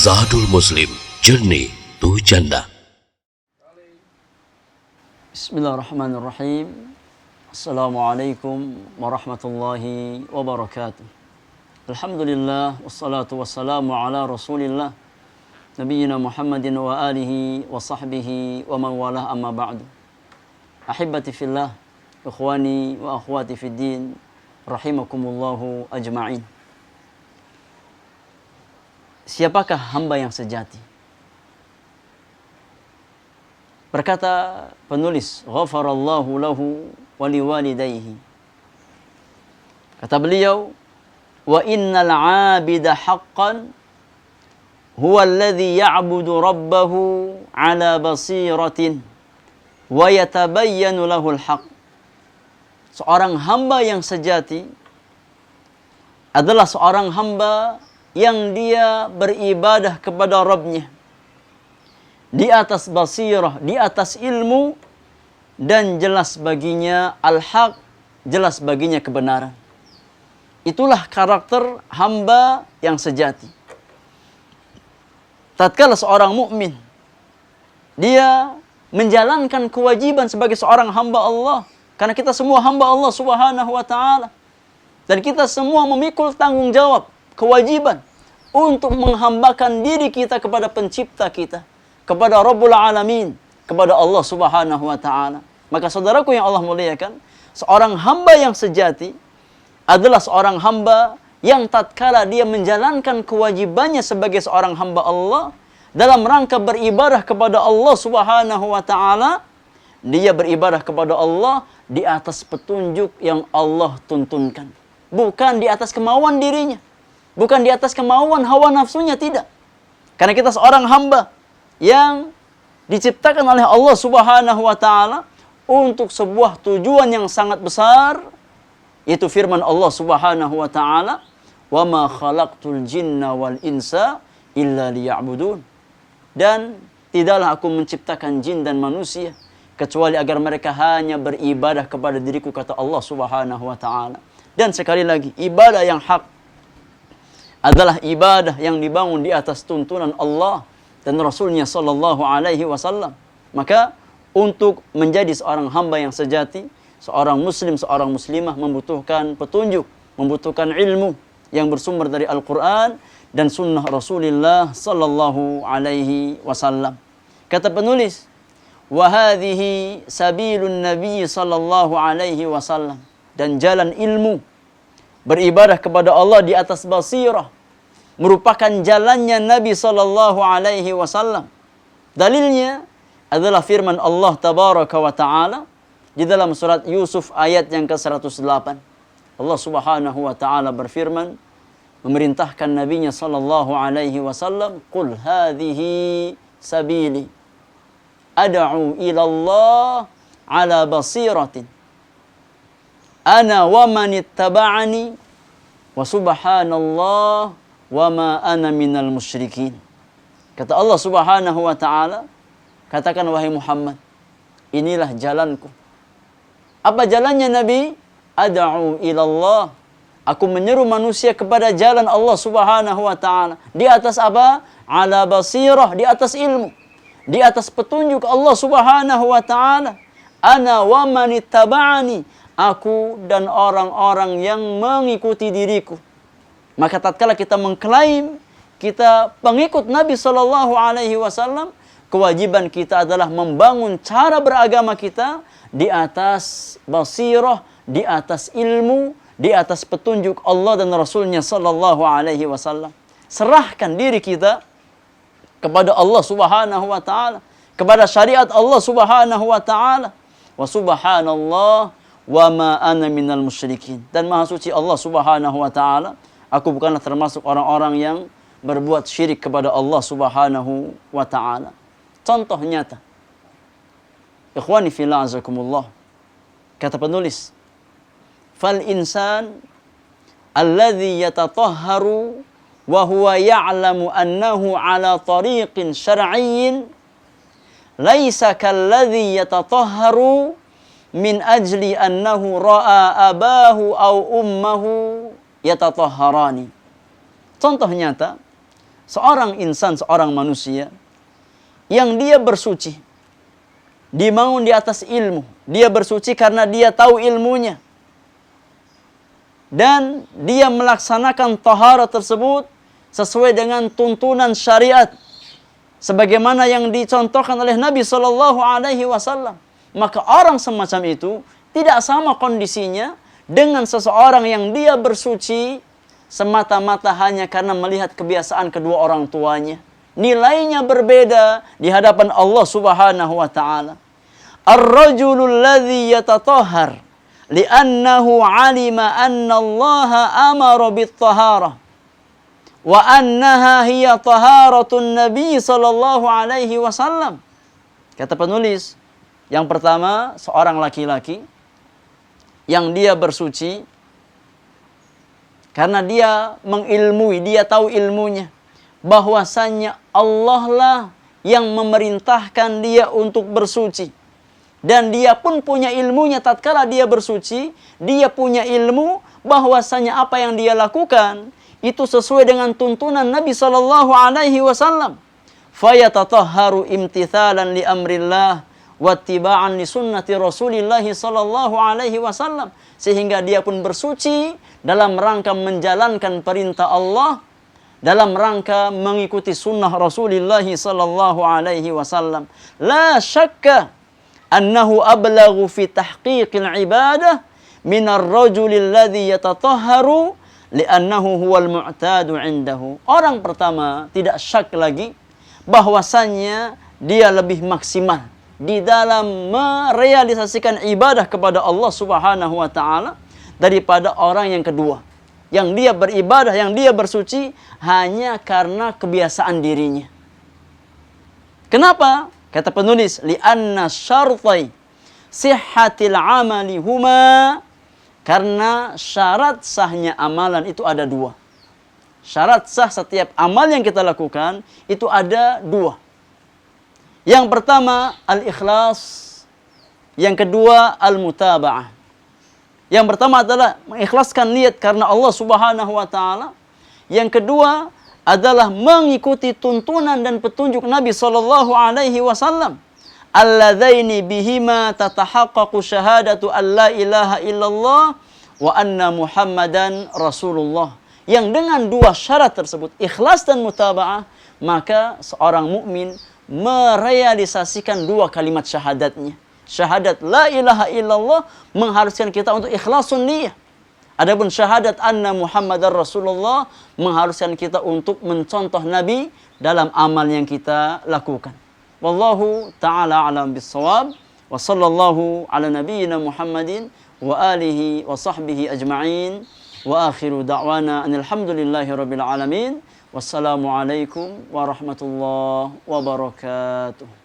Zadul Muslim, Journey to Jannah. Bismillahirrahmanirrahim. Assalamualaikum warahmatullahi wabarakatuh. Alhamdulillah, wassalatu wassalamu ala rasulillah, Nabiyyina Muhammadin wa alihi wa sahbihi wa man walah, amma ba'du. Ahibati fillah, ikhwani wa akhwati fid din, rahimakumullahu ajma'in. Siapakah hamba yang sejati? Berkata penulis, ghafarallahu lahu wa liwalidayhi. Kata beliau, wa innal 'abida haqqan huwa alladhi ya'budu rabbahu ala basiratin wa yatabayyanu lahul haqq. Seorang hamba yang sejati adalah seorang hamba yang dia beribadah kepada Rabb-Nya di atas basirah, di atas ilmu, dan jelas baginya al-haq, jelas baginya kebenaran. Itulah karakter hamba yang sejati. Tatkala seorang mukmin dia menjalankan kewajiban sebagai seorang hamba Allah, karena kita semua hamba Allah Subhanahu wa taala, dan kita semua memikul tanggung jawab, kewajiban untuk menghambakan diri kita kepada pencipta kita, kepada Rabbul Alamin, kepada Allah Subhanahu wa taala. Maka saudaraku yang Allah muliakan, seorang hamba yang sejati adalah seorang hamba yang tatkala dia menjalankan kewajibannya sebagai seorang hamba Allah dalam rangka beribadah kepada Allah Subhanahu wa taala, dia beribadah kepada Allah di atas petunjuk yang Allah tuntunkan, bukan di atas kemauan dirinya, bukan di atas kemauan hawa nafsunya, tidak. Karena kita seorang hamba yang diciptakan oleh Allah Subhanahu wa taala untuk sebuah tujuan yang sangat besar, yaitu firman Allah Subhanahu wa taala, "Wa ma khalaqtul jinna wal insa illa liya'budun." Dan tidaklah aku menciptakan jin dan manusia kecuali agar mereka hanya beribadah kepada diriku, kata Allah Subhanahu wa taala. Dan sekali lagi, ibadah yang hak adalah ibadah yang dibangun di atas tuntunan Allah dan Rasulnya Sallallahu Alaihi Wasallam. Maka untuk menjadi seorang hamba yang sejati, seorang muslim, seorang muslimah membutuhkan petunjuk, membutuhkan ilmu yang bersumber dari Al-Quran dan sunnah Rasulullah Sallallahu Alaihi Wasallam. Kata penulis, wa hadhihi sabilun Nabi Sallallahu Alaihi Wasallam, dan jalan ilmu beribadah kepada Allah di atas basirah merupakan jalannya Nabi sallallahu alaihi wasallam. Dalilnya adalah firman Allah tabaraka wa taala di dalam surat Yusuf ayat yang ke-108. Allah Subhanahu wa taala berfirman, memerintahkan nabinya sallallahu alaihi wasallam, "Qul hadhihi sabili ad'u ila Allah ala basiratin ana wa man ittaba'ani wa subhanallah wa ma ana minal musyrikin." Kata Allah Subhanahu wa taala, katakan wahai Muhammad, inilah jalanku. Apa jalannya Nabi? Ad'u ilallah, aku menyeru manusia kepada jalan Allah Subhanahu wa taala. Di atas apa? Ala basirah, di atas ilmu, di atas petunjuk Allah Subhanahu wa taala. Ana wa man ittaba'ani, aku dan orang-orang yang mengikuti diriku. Maka tatkala kita mengklaim kita pengikut Nabi sallallahu alaihi wasallam, kewajiban kita adalah membangun cara beragama kita di atas basirah, di atas ilmu, di atas petunjuk Allah dan Rasulnya sallallahu alaihi wasallam. Serahkan diri kita kepada Allah Subhanahu wa taala, kepada syariat Allah Subhanahu wa taala. Wa subhanallah wa ma ana minal musyrikin. Dan maha suci Allah Subhanahu wa taala, aku bukanlah termasuk orang-orang yang berbuat syirik kepada Allah Subhanahu wa taala. Contoh nyata. Ikhwani fillah azakumullah. Kata penulis, fal insan alladhi yatatahharu wa huwa ya'lamu annahu ala tariqin syar'iyyin laisa kalladhi yatatahharu min ajli annahu ra'a abahu au ummahu yatatahharani. Contoh nyata, seorang insan, seorang manusia yang dia bersuci, dibangun di atas ilmu. Dia bersuci karena dia tahu ilmunya. Dan dia melaksanakan taharah tersebut sesuai dengan tuntunan syariat, sebagaimana yang dicontohkan oleh Nabi Shallallahu Alaihi Wasallam. Maka orang semacam itu tidak sama kondisinya dengan seseorang yang dia bersuci semata-mata hanya karena melihat kebiasaan kedua orang tuanya. Nilainya berbeda di hadapan Allah Subhanahu wa taala. Ar-rajulul ladzi yatatahhar li'annahu 'alima anna Allah amara bit-taharah wa annaha hiya taharatun Nabi sallallahu alaihi wasallam. Kata penulis, yang pertama, seorang laki-laki yang dia bersuci karena dia mengilmui, dia tahu ilmunya, bahwasannya Allah lah yang memerintahkan dia untuk bersuci. Dan dia pun punya ilmunya tatkala dia bersuci, dia punya ilmu bahwasanya apa yang dia lakukan itu sesuai dengan tuntunan Nabi sallallahu alaihi wasallam. Fayatatahharu imtithalan li amrillah wattiba'an li sunnati Rasulillah sallallahu alaihi wasallam, sehingga dia pun bersuci dalam rangka menjalankan perintah Allah, dalam rangka mengikuti sunnah Rasulullah sallallahu alaihi wasallam. La syakka annahu ablaghu fi tahqiqil ibadah min ar-rajuli alladhi yatatahharu li'annahu huwal mu'tadu 'indahu. Orang pertama tidak syak lagi bahwasannya dia lebih maksimal di dalam merealisasikan ibadah kepada Allah Subhanahu wa taala daripada orang yang kedua, yang dia beribadah, yang dia bersuci hanya karena kebiasaan dirinya. Kenapa? Kata penulis, li'anna syartai sihhatil amali huma, karena syarat sahnya amalan itu ada dua. Syarat sah setiap amal yang kita lakukan itu ada dua. Yang pertama al-ikhlas, yang kedua al-mutaba'ah. Yang pertama adalah mengikhlaskan niat karena Allah Subhanahu wa taala. Yang kedua adalah mengikuti tuntunan dan petunjuk Nabi sallallahu alaihi wasallam. Alladzaini bihima tatahaqqaqu syahadatu alla ilaha illallah wa anna Muhammadan Rasulullah. Yang dengan dua syarat tersebut, ikhlas dan mutaba'ah, maka seorang mukmin merealisasikan dua kalimat syahadatnya. Syahadat la ilaha illallah mengharuskan kita untuk ikhlasun niyah. Adapun syahadat anna Muhammadar Rasulullah mengharuskan kita untuk mencontoh Nabi dalam amal yang kita lakukan. Wallahu ta'ala alam bis-shawab. Wa sallallahu ala nabiyyina Muhammadin wa alihi wa sahbihi ajma'in. Wa akhiru da'wana alhamdulillahi rabbil alamin. Wassalamu alaikum warahmatullahi wabarakatuh.